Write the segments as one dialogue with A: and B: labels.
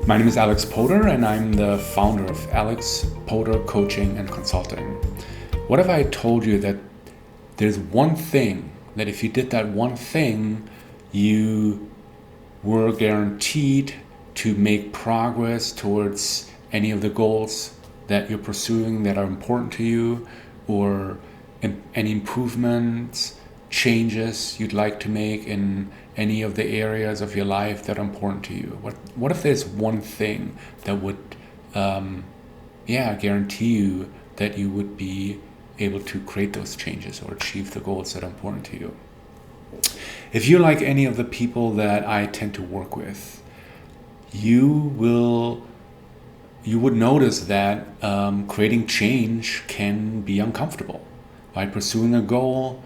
A: My name is Alex Poder, and I'm the founder of Alex Poder Coaching and Consulting. What if I told you that there's one thing, that if you did that one thing, you were guaranteed to make progress towards any of the goals that you're pursuing that are important to you, or any improvements, changes you'd like to make in any of the areas of your life that are important to you? What if there's one thing that would guarantee you that you would be able to create those changes or achieve the goals that are important to you? If you're like any of the people that I tend to work with, you would notice that creating change can be uncomfortable. Right? Pursuing a goal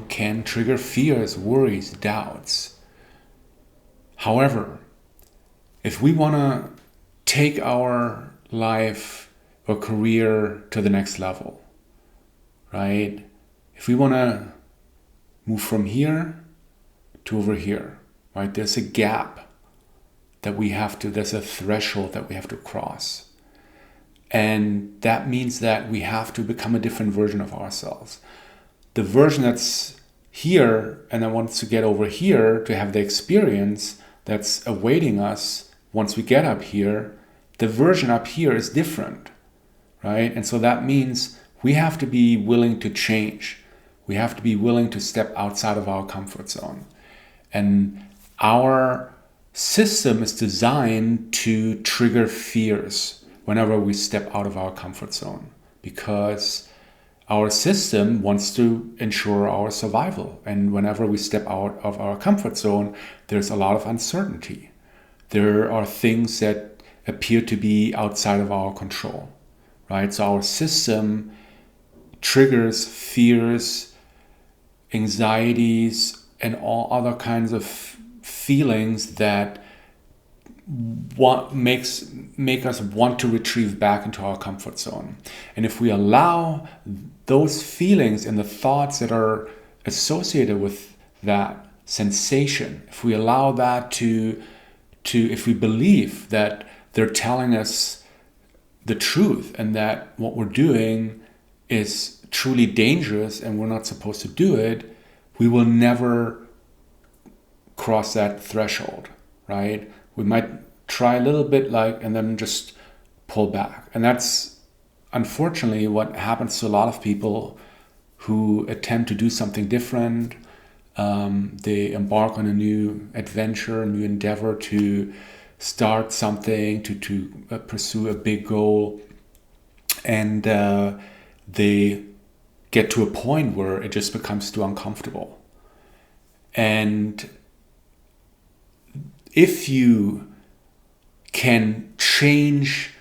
A: can trigger fears, worries, doubts. However, if we want to take our life or career to the next level, right? If we want to move from here to over here, right? There's a gap that there's a threshold that we have to cross. And that means that we have to become a different version of ourselves. The version that's here and that wants to get over here to have the experience that's awaiting us once we get up here, the version up here is different, right? And so that means we have to be willing to change. We have to be willing to step outside of our comfort zone. And our system is designed to trigger fears whenever we step out of our comfort zone, because our system wants to ensure our survival. And whenever we step out of our comfort zone, there's a lot of uncertainty. There are things that appear to be outside of our control, right? So our system triggers fears, anxieties, and all other kinds of feelings that make us want to retrieve back into our comfort zone. And if we allow those feelings and the thoughts that are associated with that sensation, if we allow that if we believe that they're telling us the truth and that what we're doing is truly dangerous and we're not supposed to do it, we will never cross that threshold, right? We might try a little bit and then just pull back. And that's unfortunately what happens to a lot of people who attempt to do something different. They embark on a new adventure, a new endeavor to start something, to pursue a big goal. And they get to a point where it just becomes too uncomfortable. And if you can change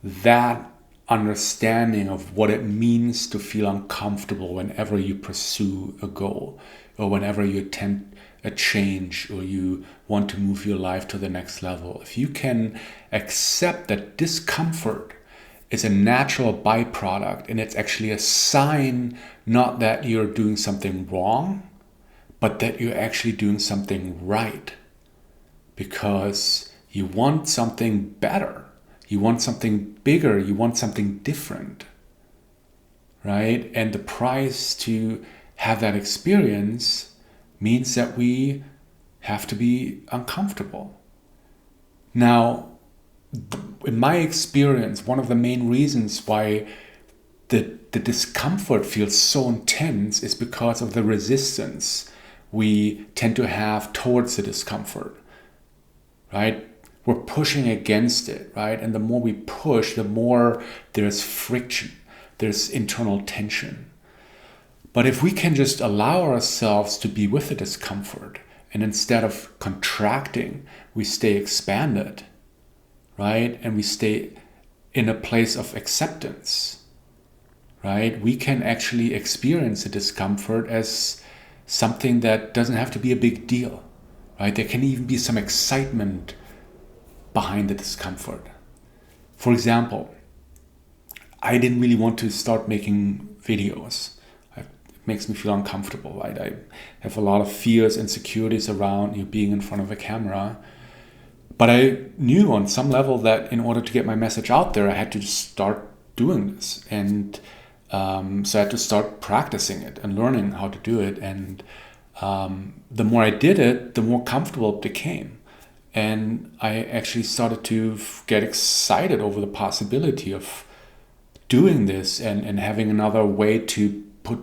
A: that understanding of what it means to feel uncomfortable whenever you pursue a goal, or whenever you attempt a change, or you want to move your life to the next level, if you can accept that discomfort is a natural byproduct and it's actually a sign not that you're doing something wrong, but that you're actually doing something right, because you want something better, you want something bigger, you want something different, right? And the price to have that experience means that we have to be uncomfortable. Now, in my experience, one of the main reasons why the discomfort feels so intense is because of the resistance we tend to have towards the discomfort, right? We're pushing against it, right? And the more we push, the more there's friction, there's internal tension. But if we can just allow ourselves to be with the discomfort, and instead of contracting, we stay expanded, right? And we stay in a place of acceptance, right? We can actually experience the discomfort as something that doesn't have to be a big deal, right? There can even be some excitement behind the discomfort. For example, I didn't really want to start making videos. It makes me feel uncomfortable, right? I have a lot of fears, insecurities around being in front of a camera. But I knew on some level that in order to get my message out there, I had to start doing this. And so I had to start practicing it and learning how to do it. And the more I did it, the more comfortable it became. And I actually started to get excited over the possibility of doing this and having another way to put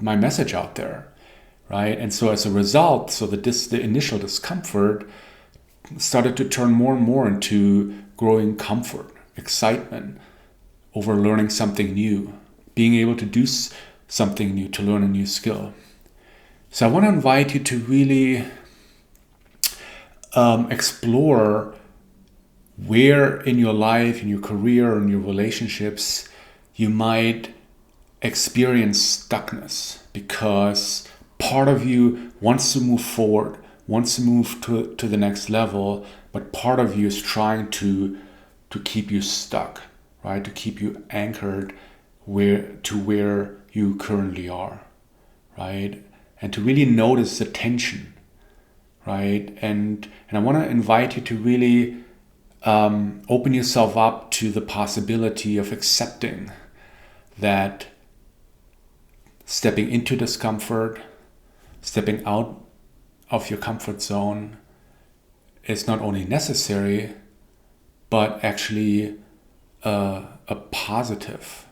A: my message out there, right? And so as a result, so the initial discomfort started to turn more and more into growing comfort, excitement over learning something new, being able to do something new, to learn a new skill. So I want to invite you to really explore where in your life, in your career, in your relationships, you might experience stuckness because part of you wants to move forward, wants to move to the next level, but part of you is trying to keep you stuck, right? To keep you anchored where you currently are, right? And to really notice the tension, right? And I want to invite you to really open yourself up to the possibility of accepting that stepping into discomfort, stepping out of your comfort zone is not only necessary, but actually a positive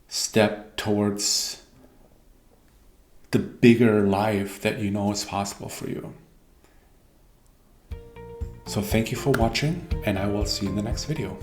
A: step towards the bigger life that you know is possible for you. So thank you for watching, and I will see you in the next video.